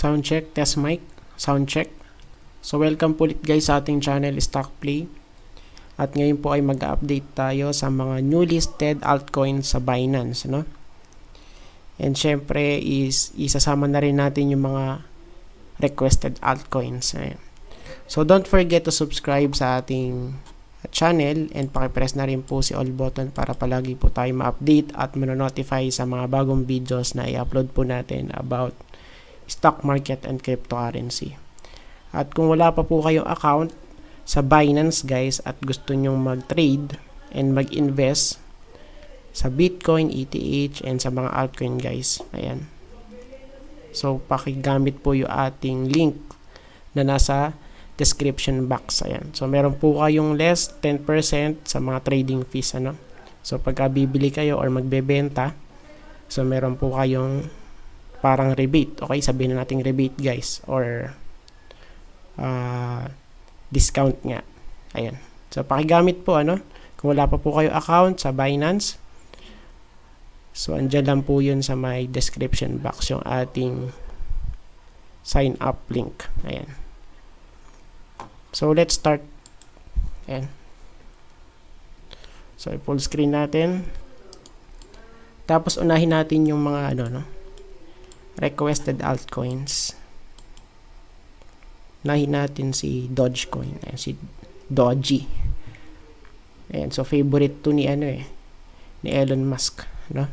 Sound check, test mic, sound check. So welcome po ulit guys sa ating channel Stock Play. At ngayon po ay mag-update tayo sa mga new listed altcoins sa Binance, no? And syempre isasama na rin natin yung mga requested altcoins. Ayan. So don't forget to subscribe sa ating channel and pakipress na rin po si all button para palagi po tayo ma-update at manonotify sa mga bagong videos na i-upload po natin about stock market and cryptocurrency. At kung wala pa po kayong account sa Binance guys at gusto nyong mag-trade and mag-invest sa Bitcoin, ETH and sa mga altcoin guys, ayan. So pakigamit po yung ating link na nasa description box, ayan. So meron po kayong less 10% sa mga trading fees, ano. So pagka bibili kayo or magbebenta, so meron po kayong parang rebate, okay, sabihin na natin rebate guys, or discount nga, ayan. So pakigamit po, ano, kung wala pa po kayo account sa Binance, so andyan lang po yun sa my description box yung ating sign up link, ayan. So let's start, ayan. So full screen natin, tapos unahin natin yung mga ano, no, requested altcoins. Unahin natin si Dogecoin, ayan, si Doji. Ayan, so favorite to ni ano ni Elon Musk, no?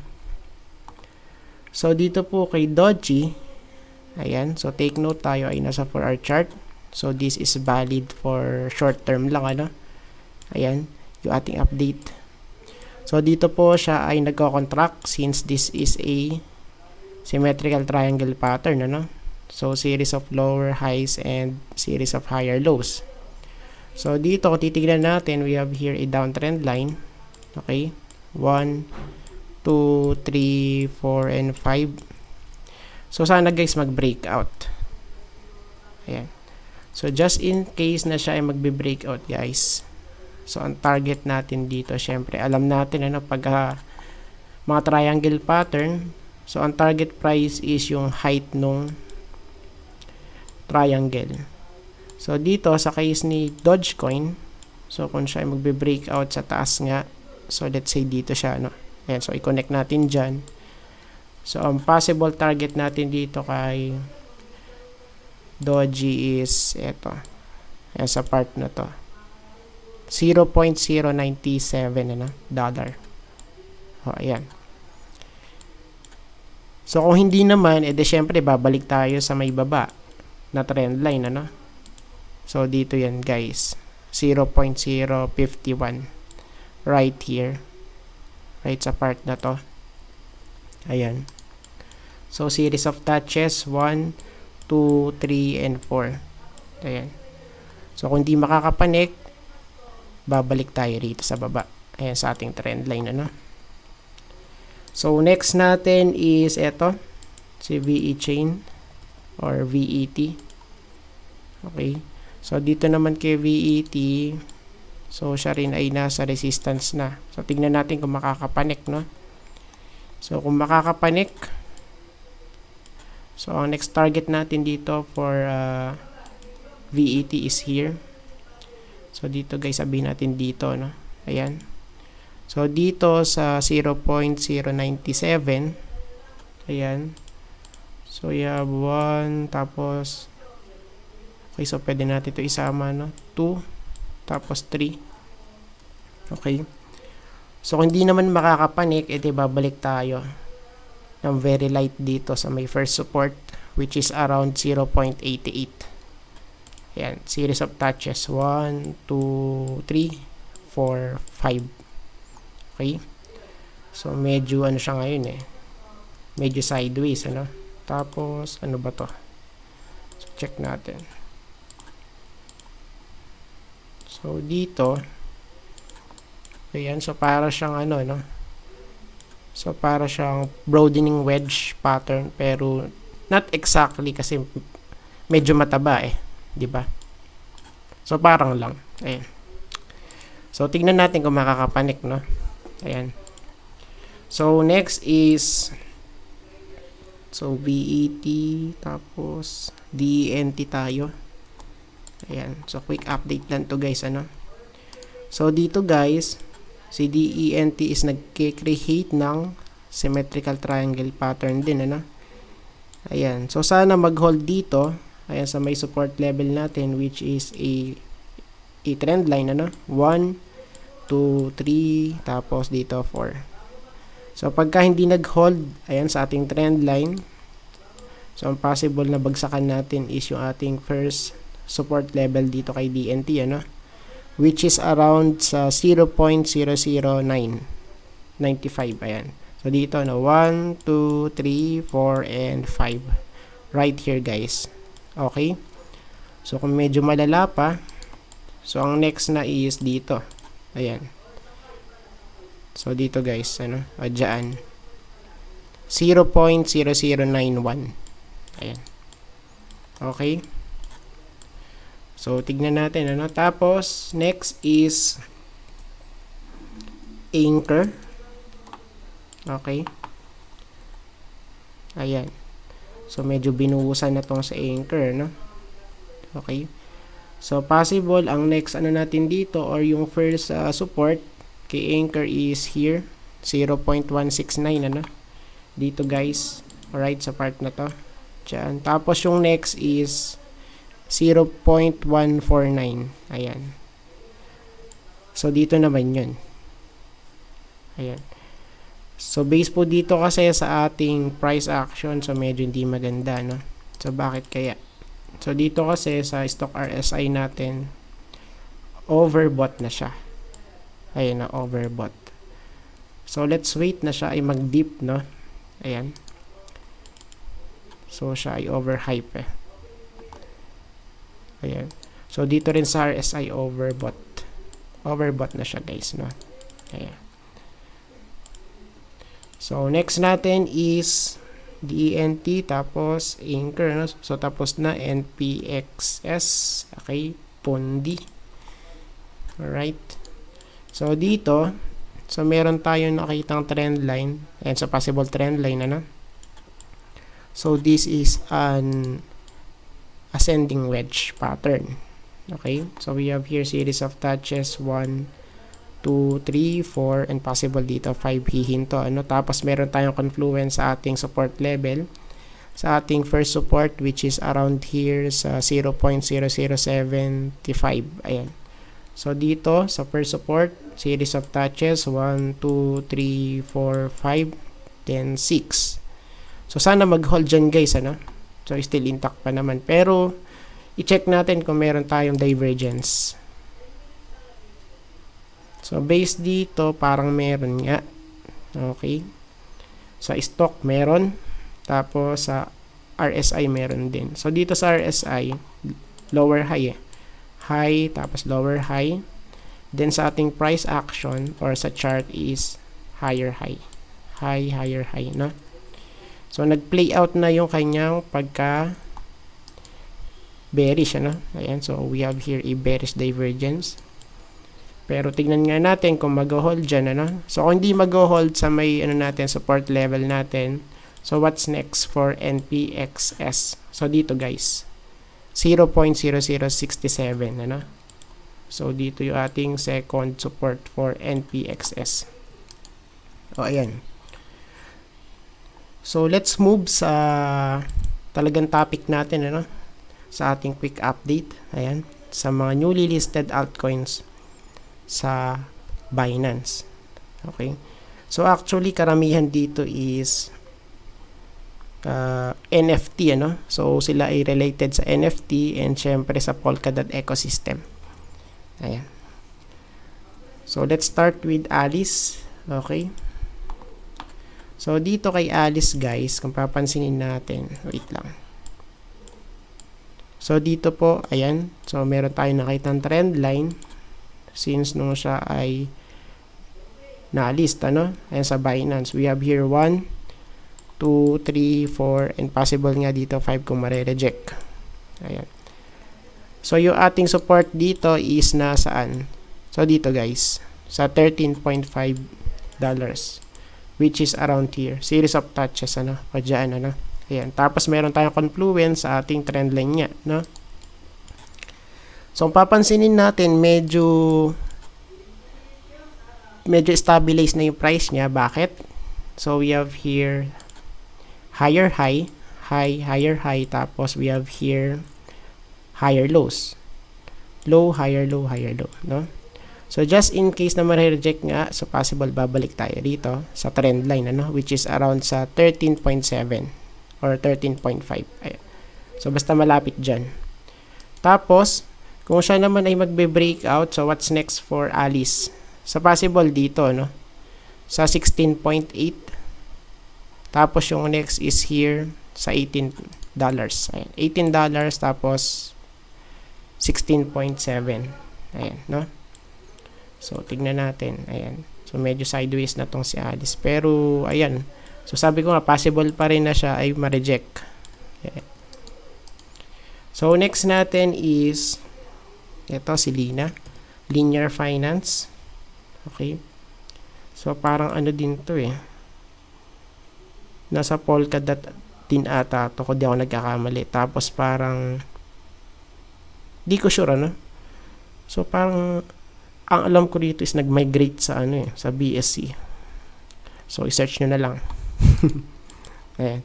So dito po kay Doji, ayan, so take note tayo ay nasa 4-hour chart. So this is valid for short term lang, ano. Ayan, yung ating update. So dito po siya ay nagko-contract since this is a symmetrical triangle pattern, ano. So series of lower highs and series of higher lows. So dito kung titignan natin, we have here a downtrend line. Okay? 1, 2, 3, 4, and 5. So sana guys mag-breakout. Ayan. So just in case na siya ay magbe-breakout guys. So ang target natin dito, syempre alam natin ano pag mga triangle pattern. So ang target price is yung height nung triangle. So dito sa case ni Dogecoin, so kung siya ay magbe-breakout sa taas nga, so let's say dito siya, no. Ayan, so i-connect natin dyan. So ang possible target natin dito kay Doji is eto. Ayan, sa part na to. 0.097 ano, dollar. O, ayan. So kung hindi naman, edi syempre babalik tayo sa may baba na trend line, ano. So dito yan guys, 0.051 right here, right sa part na to. Ayan. So series of touches 1, 2, 3, and 4. Ayan. So kung hindi makakapanik, babalik tayo rito sa baba. Ayan, sa ating trend line, ano. So next natin is eto, si VE chain or VET. Okay. So dito naman kay VET, so siya rin ay nasa resistance na. So tingnan natin kung makakapanik, no. So kung makakapanik, so ang next target natin dito for VET is here. So dito guys, sabihin natin dito, no. Ayan. So dito sa 0.097, ayan. So you have 1, tapos okay, so pwede natin ito isama, no. 2, tapos 3. Okay. So kung hindi naman makakapanik, edi babalik tayo ng very light dito sa may first support, which is around 0.88. Ayan, series of touches 1, 2, 3, 4, 5. Okay. So medyo ano siya ngayon medyo sideways, ano. Tapos ano ba to? So check natin. So dito, ayan, so para siyang ano, no. So para siyang broadening wedge pattern, pero not exactly kasi medyo mataba di ba? So parang lang. Ayan. So tingnan natin kung makakapanik, no. Ayan. So next is So, VET, tapos DENT tayo. Ayan. So, quick update lang to guys, ano. So, dito guys, si DENT is nag-create ng symmetrical triangle pattern din, ano. Ayan. So, sana mag-hold dito. Ayan, sa may support level natin, which is a trend line, ano. 1, 2, 3, tapos dito 4. So, pagka hindi nag-hold, ayan, sa ating trend line, so, ang possible na bagsakan natin is yung ating first support level dito kay DNT, ano, which is around sa 0.00995, ayan. So, dito, no, 1, 2, 3, 4, and 5. Right here, guys. Okay? So, kung medyo malala pa, so, ang next na is dito. Ayan. So, dito guys, ano, dyan. 0.0091. Ayan. Okay. So, tignan natin, ano. Tapos, next is anchor. Okay. Ayan. So, medyo binuhusan na tong sa anchor, no? Okay. So, possible, ang next ano natin dito or yung first support kay anchor is here, 0.169, ano? Dito, guys. Alright, sa part na to. Diyan. Tapos, yung next is 0.149. Ayan. So, dito naman yun. Ayan. So, base po dito kasi sa ating price action, so medyo hindi maganda, no? So, bakit kaya? So, dito kasi sa stock RSI natin, overbought na siya. Ayan na, overbought. So, let's wait na siya ay mag-dip, no? Ayan. So, siya ay overhype, eh. Ayan. So, dito rin sa RSI, overbought. Overbought na siya, guys, no? Ayan. So, next natin is DENT, tapos anchor, no? So, tapos na NPXS, okay, Pondi. Alright. So, dito, so, meron tayong nakitang trend line, and so, possible trend line, ano? So, this is an ascending wedge pattern. Okay? So, we have here series of touches, 1, 2, 3, 4, and possible dito 5 hihinto, ano. Tapos meron tayong confluence sa ating support level, sa ating first support, which is around here sa 0.0075. Ayan. So dito sa first support, series of touches, 1, 2, 3, 4, 5, then 6. So sana mag-hold dyan, guys, ano. So still intact pa naman, pero i-check natin kung meron tayong divergence. So, based dito, parang meron nga. Okay. Sa stock, meron. Tapos, sa RSI, meron din. So, dito sa RSI, lower high, eh. High, tapos lower high. Then, sa ating price action, or sa chart is higher high. High, higher high, no? So, nag-play out na yung kanyang pagka bearish, ano? Ayan. So, we have here a bearish divergence. Pero tignan nga natin kung mag-hold dyan, ano? So, kung hindi mag-hold sa may, ano natin, support level natin, so, what's next for NPXS? So, dito, guys, 0.0067, ano? So, dito yung ating second support for NPXS. O, ayan. So, let's move sa talagang topic natin, ano? Sa ating quick update. Ayan. Sa mga newly listed altcoins sa Binance. Okay. So, actually, karamihan dito is NFT, ano? So, sila ay related sa NFT and syempre sa Polkadot ecosystem. Ayan. So, let's start with Alice. Okay. So, dito kay Alice, guys, kung papansinin natin, wait lang. So, dito po, ayan. So, meron tayong nakitang trend line since nung siya ay na-list, ano? Ayan sa Binance. We have here 1, 2, 3, 4, and possible nga dito 5 kung mare-reject. Ayan. So, yung ating support dito is nasaan? So, dito, guys. Sa $13.5, which is around here. Series of touches, ano? O dyan, ano? Ayan. Tapos meron tayong confluence sa ating trend line niya, no? So, papansinin natin medyo stabilize na yung price niya. Bakit? So, we have here higher high, higher high, tapos we have here higher lows. Low, higher low, higher low, no? So, just in case na ma-reject nga, so possible babalik tayo dito sa trend line, ano? Which is around sa 13.7 or 13.5. Ayan. So, basta malapit dyan. Tapos, kung siya naman ay magbe-breakout, so what's next for Alice? So, possible dito, no? Sa 16.8. Tapos, yung next is here sa $18. Ayan. $18, tapos 16.7. Ayan, no? So, tignan natin. Ayan. So, medyo sideways na tong si Alice. Pero, ayan. So, sabi ko nga, possible pa rin na siya ay ma-reject. Ayan. So, next natin is ito, si Lina. Linear Finance. Okay. So, parang ano din to eh. Nasa Polkadot din ata to, kung di ako nagkakamali. Tapos, parang di ko sure, ano? So, parang ang alam ko dito is nag-migrate sa ano eh, sa BSC. So, i-search nyo na lang. Ayan.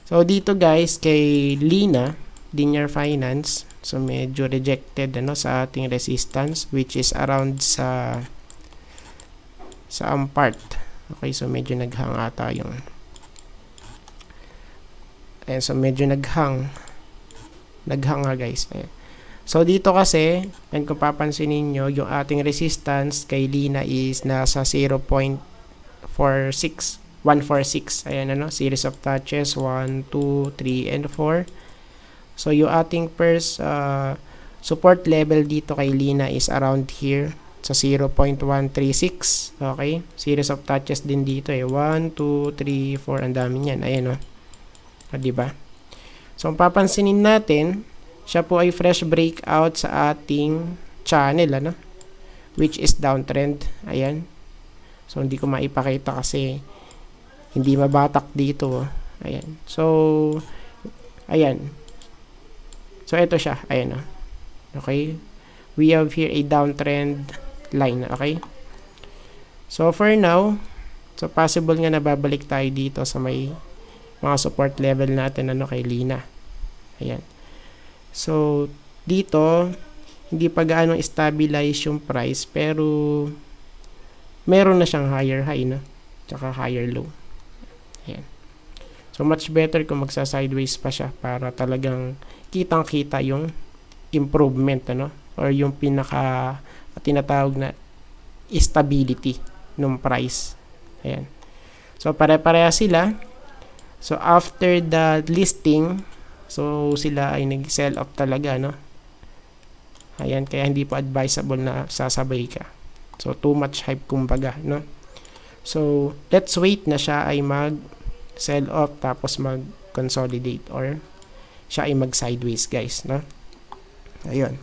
So, dito guys, kay Lina, Linear Finance, so medyo rejected ano sa ating resistance, which is around sa part. Okay, so medyo naghang ata yung. Ayan, so medyo naghang nga guys. Ayan. So dito kasi, and kung papansinin nyo, yung ating resistance kay Lina is nasa 146. Ayan ano, series of touches 1, 2, 3, and 4. So, yung ating first support level dito kay Lina is around here sa 0.136. Okay? Series of touches din dito eh. 1, 2, 3, 4. Ang dami niyan. Ayan o. Diba? So, ang papansinin natin, siya po ay fresh breakout sa ating channel, ano? Which is downtrend. Ayan. So, hindi ko maipakita kasi hindi mabatak dito. Ayan. So, ayan. So, ito siya. Ayan o. Okay? We have here a downtrend line. Okay? So, for now, so, possible nga nababalik tayo dito sa may mga support level natin ano kay Lina. Ayan. So, dito, hindi pa gaano stabilize yung price, pero meron na siyang higher high, no? Tsaka higher low. Ayan. So, much better kung magsa-sideways pa siya para talagang kitang-kita yung improvement, ano? Or yung pinaka tinatawag na stability ng price. Ayan. So, pare-pareha sila. So, after the listing, so, sila ay nag-sell off talaga, no? Ayan, kaya hindi pa advisable na sasabay ka. So, too much hype kumbaga, no? So, let's wait na siya ay mag-sell off tapos mag-consolidate or siya ay mag-sideways, guys, no? Ayun.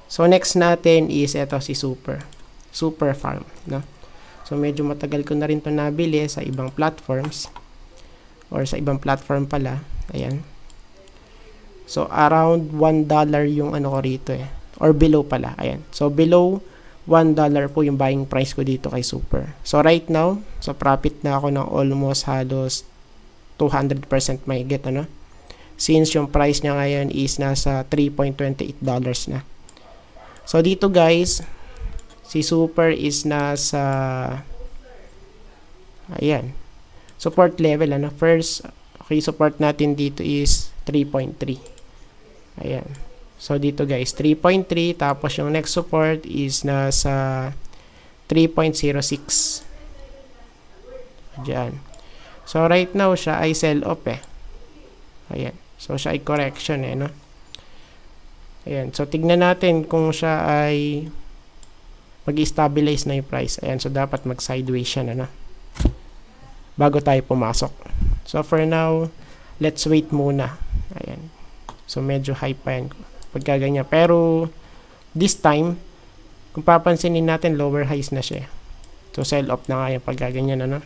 So, next natin is ito si Super Farm, no? So, medyo matagal ko na rin ito nabili sa ibang platforms or sa ibang platform pala. Ayan. So, around $1 yung ano ko rito eh. Or below pala. Ayan. So, below $1 po yung buying price ko dito kay Super. So, right now, so profit na ako ng almost halos 200% mahigit, ano? Since yung price niya ngayon is nasa $3.28 na. So, dito guys, si Super is nasa ayan. Support level, ano? First, okay, support natin dito is 3.3. Ayan. So, dito guys, 3.3. Tapos, yung next support is nasa 3.06. Diyan. So, right now, siya ay sell off eh. Ayan. So, siya ay correction eh, no? Ayan. So, tignan natin kung siya ay mag-stabilize na yung price. Ayan. So, dapat mag-sideways siya na, no? Bago tayo pumasok. So, for now, let's wait muna. Ayan. So, medyo high pa yan pagka ganyan. Pero, this time, kung papansinin natin, lower highs na siya. So, sell off na nga yung pagka ganyan, ano?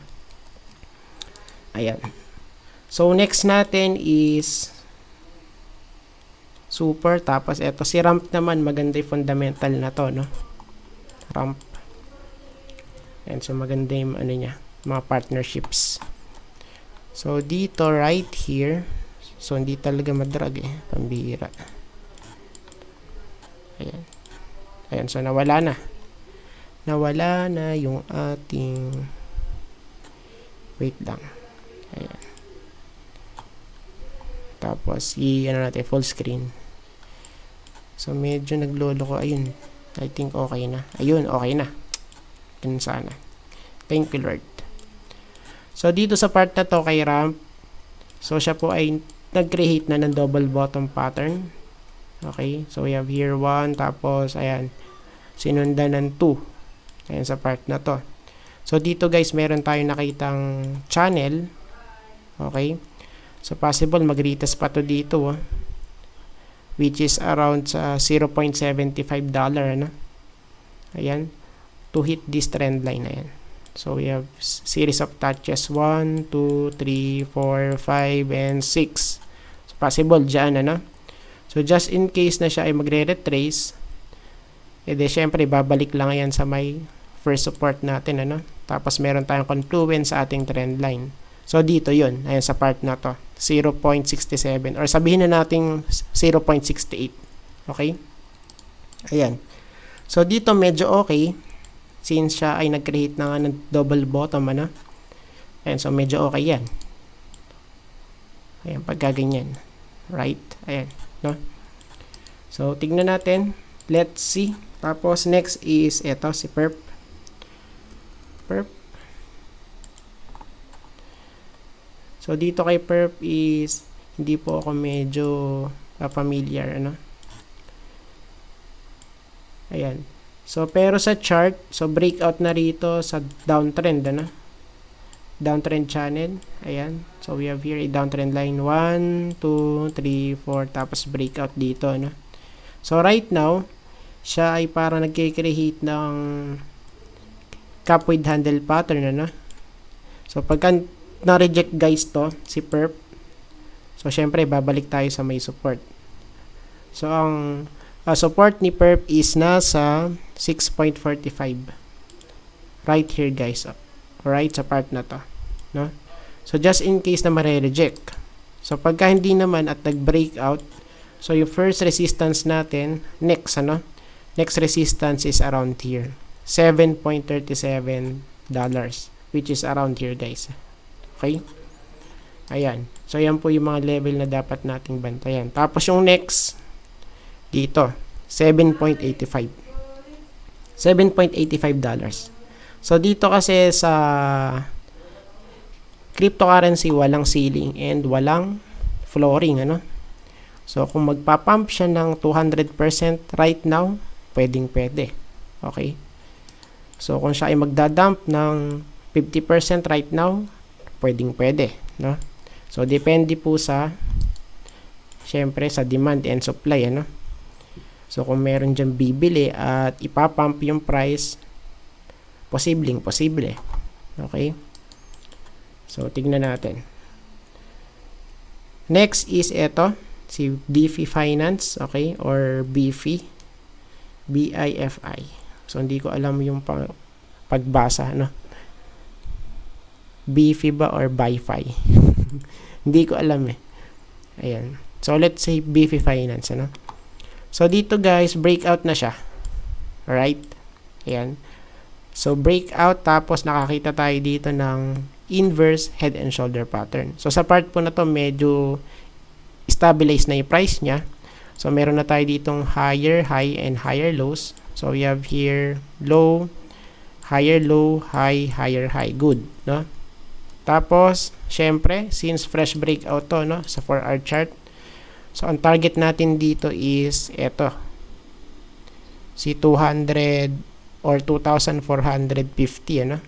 Ayan. So, next natin is super. Tapos, eto, si ramp naman, maganda yung fundamental na to, no? Ramp. And so, maganda yung, ano niya, mga partnerships. So, dito, right here. So, hindi talaga madrag, pambihira. Ayan. Ayan, so, nawala na. Nawala na yung ating, wait lang. Ayan. Tapos, ano natin, full screen. So, medyo naglolo ko. Ayun. I think okay na. Ayun, okay na. Ganun sana. Thank you, Lord. So, dito sa part na to kay ramp, so, siya po ay nag-create na ng double bottom pattern. Okay. So, we have here 1. Tapos, ayan. Sinundan ng 2. Ayan, sa part na to. So, dito guys, meron tayong nakitang channel. Okay. So, possible mag-retest pa to dito, which is around sa $0.75, ano? Ayan. To hit this trend line, ayan. So, we have series of touches 1, 2, 3, 4, 5, and 6. So, possible dyan, ano? So, just in case na siya ay magre-retrace, edi, syempre, babalik lang yan sa may first support natin, ano? Tapos, meron tayong confluence sa ating trend line. So, dito yun. Ayan, sa part na to. 0.67. Or sabihin na natin 0.68. Okay? Ayan. So, dito medyo okay. Since siya ay nag-create na nga ng double bottom, ano? Ayan, so medyo okay yan. Ayan, pagkaganyan. Right? Ayan, no? So, tignan natin. Let's see. Tapos, next is ito, si perp. Perp. So, dito kay perp is hindi po ako medyo familiar, ano? Ayan. So, pero sa chart, so breakout na rito sa downtrend, ano? Downtrend channel. Ayan. So, we have here a downtrend line 1, 2, 3, 4, tapos breakout dito, ano? So, right now, siya ay parang nagkikreate ng cap with handle pattern, ano? So, pagka na-reject guys to, si perp. So, syempre, babalik tayo sa may support. So, ang support ni perp is nasa 6.45. Right here guys. Right sa part na to. No? So, just in case na mare-reject. So, pagka hindi naman at nag-breakout, so, yung first resistance natin, next, ano? Next resistance is around here. $7.37, which is around here guys. Okay? Ayan. So, yan po yung mga level na dapat nating bantayan. Tapos, yung next, dito, $7.85. $7.85. So, dito kasi sa cryptocurrency, walang ceiling and walang flooring, ano? So, kung magpapump siya ng 200% right now, pwedeng-pwede. Okay? So, kung siya ay magdadump ng 50% right now, pwedeng-pwede, no? So, depende po sa, syempre, sa demand and supply, ano? So, kung meron dyan bibili at ipapump yung price, posible. Okay? So, tignan natin. Next is ito, si Bifi Finance, okay? Or Bifi, B-I-F-I. So, hindi ko alam yung pagbasa, no? Bifi ba or Bifi? Hindi ko alam eh. Ayan. So, let's say Bifi Finance, ano? So, dito guys, breakout na siya. Alright? Ayan. So, breakout, tapos nakakita tayo dito ng inverse head and shoulder pattern. So, sa part po na to, medyo stabilize na yung price niya. So, meron na tayo ditong higher high and higher lows. So, we have here low, higher low, high, higher high. Good, no? Tapos, syempre, since fresh breakout to, no, sa 4-hour chart, so, ang target natin dito is, eto, si 200 or 2,450, ano,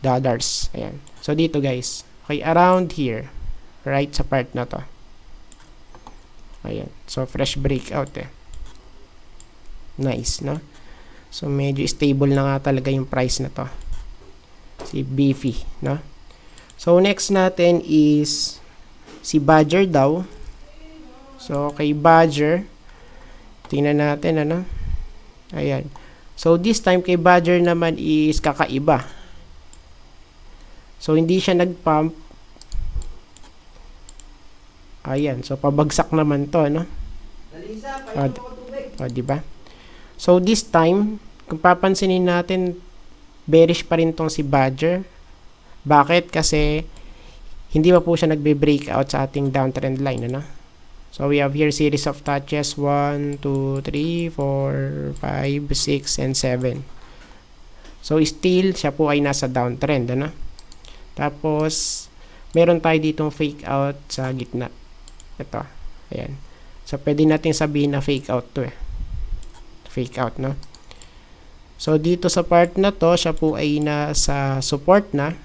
dollars. Ayan. So, dito, guys. Okay, around here, right sa part na to. Ayan. So, fresh breakout, eh. Nice, no? So, medyo stable na nga talaga yung price na to. Si Bifi, no? So, next natin is si Badger daw. So, kay Badger, tingnan natin, ano. Ayan. So, this time, kay Badger naman is kakaiba. So, hindi siya nag-pump. Ayan. So, pabagsak naman to, no? Diba? So, this time, kung papansinin natin, bearish pa rin tong si Badger. Bakit? Kasi, hindi pa po siya nagbe-breakout sa ating downtrend line, ano? So, we have here series of touches, 1, 2, 3, 4, 5, 6, and 7. So, still, siya po ay nasa downtrend, ano? Tapos, meron tayo ditong fake out sa gitna. Ito. Ayan. So, pwede natin sabihin na fake out to eh. Fake out, no? So, dito sa part na to, siya po ay nasa support na.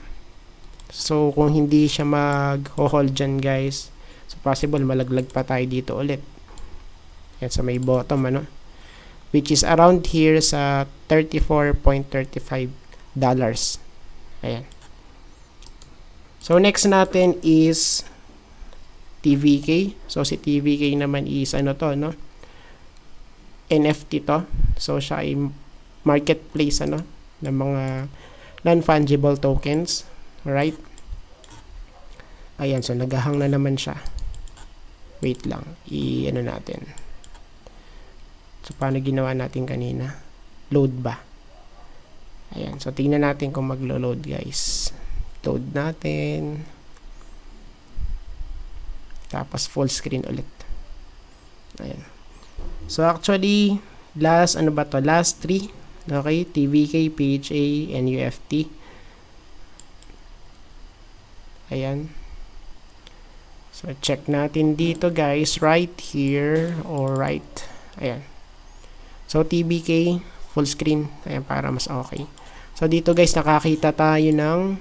So, kung hindi siya mag-hold dyan, guys, so possible malaglag pa tayo dito ulit. Yan, sa may bottom, ano? Which is around here sa $34.35. Ayan. So, next natin is TVK. So, si TVK naman is, ano to, no? NFT to. So, siya ay marketplace, ano? Ng mga non-fungible tokens. Alright? Ayan, so nagahang na naman siya. Wait lang. I-ano natin. So, paano ginawa natin kanina? Load ba? Ayan, so tingnan natin kung maglo-load, guys. Load natin. Tapos full screen ulit. Ayan. So actually, last 3. Okay, TVK, PHA, and UFT. Ayan. So check natin dito, guys, right here or right. Ayan. So TVK, full screen. Ayan, para mas okay. So dito, guys, nakakita tayo ng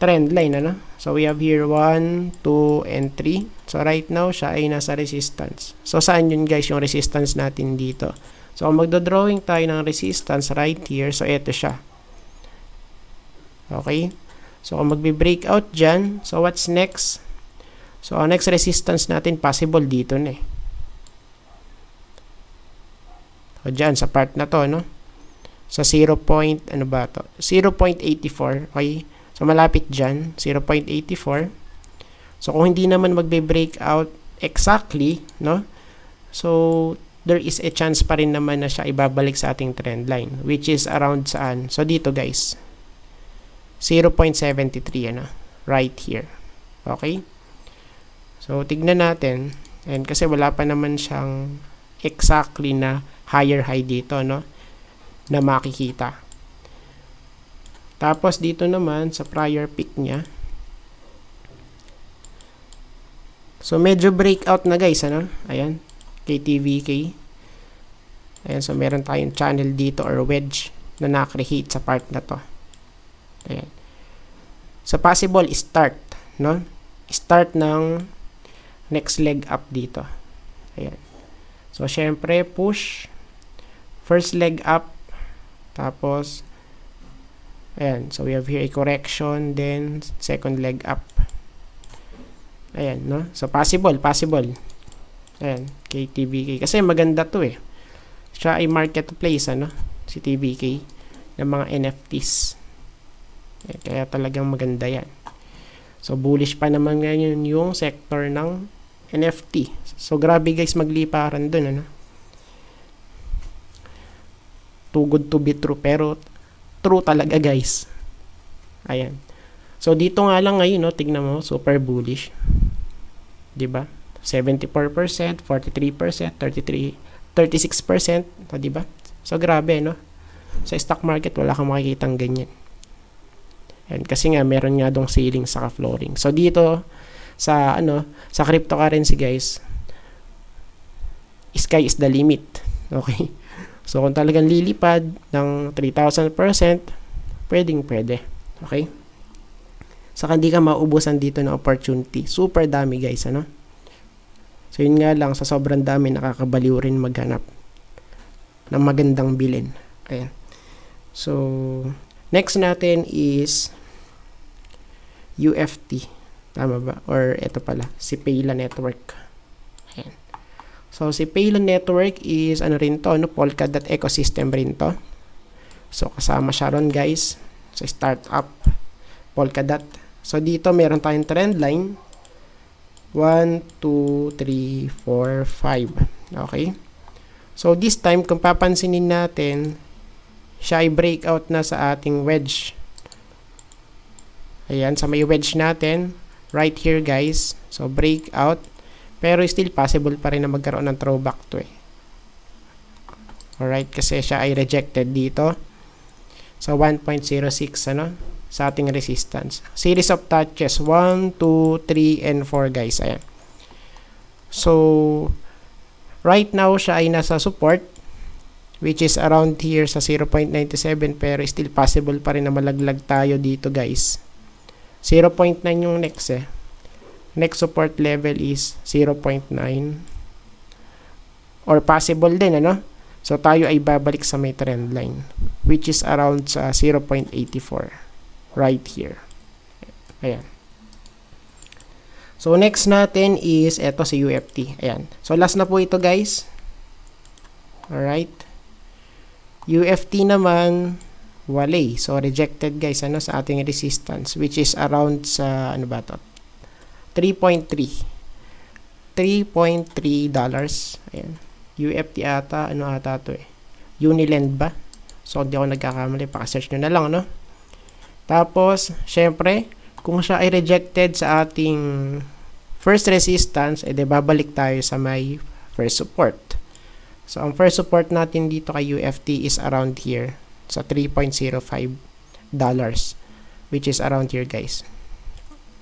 trend line, ano? So, we have here 1, 2, and 3. So, right now, siya ay nasa resistance. So, saan yun, guys, yung resistance natin dito? So, kung magdodrawing tayo ng resistance right here, so, eto siya. Okay? So, kung magbe-breakout dyan, so, what's next? So, ang next resistance natin, possible dito na eh. So, dyan, sa part na to, no? Sa 0.84. Okay? So, malapit dyan, 0.84. So, kung hindi naman magbe-breakout exactly, no? So, there is a chance pa rin naman na siya ibabalik sa ating trend line, which is around saan? So, dito, guys. 0.73, ano? Right here. Okay? So, tignan natin. And kasi wala pa naman siyang exactly na higher high dito, no? Na makikita. Tapos dito naman sa prior peak niya. So medyo breakout na, guys, ano? Ayan, KTVK. Ayan, so meron tayong channel dito or wedge na na-create sa part na to. Ayan. So possible start, no? Start ng next leg up dito. Ayan. So syempre push, first leg up, tapos ayan, so we have here a correction, then second leg up. Ayan, no? So, possible. Ayan, kay TVK. Kasi maganda to eh. Siya ay marketplace, ano? Si TVK, ng mga NFTs. Ayan, kaya talagang maganda yan. So, bullish pa naman ngayon yung sector ng NFT. So, grabe, guys, magliparan dun, ano? Too good to be true, pero true talaga, guys. Ayan. So, dito nga lang ngayon, no, tignan mo, super bullish. Diba? 74%, 43%, 36%. Diba? So, grabe, no? Sa stock market, wala kang makikitang ganyan. Ayan, kasi nga, meron nga dong ceiling saka flooring. So, dito, sa, sa cryptocurrency, guys, sky is the limit. Okay? So, kung talagang lilipad ng 3,000%, pwede. Okay? Saka hindi ka maubusan dito ng opportunity. Super dami, guys, ano? So, yun nga lang, sa sobrang dami, nakakabaliw rin maghanap ng magandang bilhin. Ayan. So, next natin is UFT. Tama ba? Or ito pala, si Payla Network. Ayan. So, si Payla Network is ano rin to, no? Polkadot ecosystem rin to. So, kasama siya ron guys. So, startup Polkadot. So, dito meron tayong trend line. 1, 2, 3, 4, 5. Okay? So, this time, kung papansinin natin, siya ay breakout na sa ating wedge. Ayan, sa may wedge natin, right here guys. So, breakout. Pero still possible pa rin na magkaroon ng throwback to eh. Alright, kasi siya ay rejected dito. So, 1.06 ano, sa ating resistance. Series of touches, 1, 2, 3, and 4 guys. Ayan. So, right now, siya ay nasa support, which is around here sa 0.97, pero still possible pa rin na malaglag tayo dito guys. 0.9 yung next eh. Next support level is 0.9. Or possible din, ano? So, tayo ay babalik sa may trend line, which is around sa 0.84. Right here. Ayan. So, next natin is eto si UFT. Ayan. So, last na po ito, guys. Alright. UFT naman, wale. So, rejected, guys, ano, sa ating resistance, which is around sa, ano ba to? 3.3. $3.3. Ayan. UFT ata, ano ata to eh? Unilend ba? So, hindi ako nagkakamali. Paka-search nyo na lang, no? Tapos, syempre, kung siya ay rejected sa ating first resistance, edi babalik tayo sa may first support. So, ang first support natin dito kay UFT is around here, sa $3.05, which is around here, guys.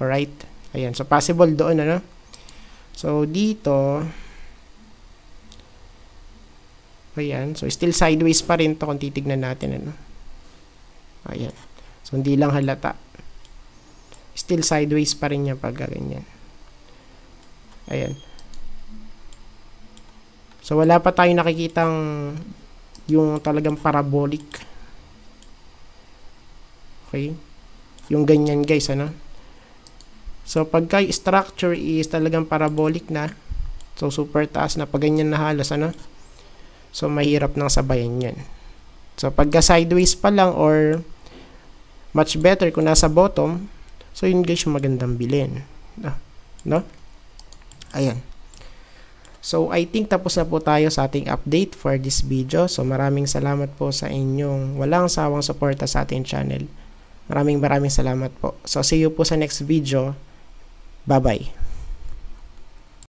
Alright? Ayan. So, possible doon, ano? So, dito, ayan. So, still sideways pa rin to kung titignan natin, ano? Ayan. So, hindi lang halata. Still sideways pa rin niya pag ganyan. Ayan. So, wala pa tayong nakikitang yung talagang parabolic. Okay? Yung ganyan, guys, ano? So, pagka structure is talagang parabolic na, so, super taas na, pag ganyan na halos, ano? So, mahirap nang sabayan yan. So, pagka sideways pa lang or much better kung nasa bottom, so, yun guys yung magandang bilhin. No? Ayan. So, I think tapos na po tayo sa ating update for this video. So, maraming salamat po sa inyong walang sawang suporta sa ating channel. Maraming salamat po. So, see you po sa next video. Bye-bye.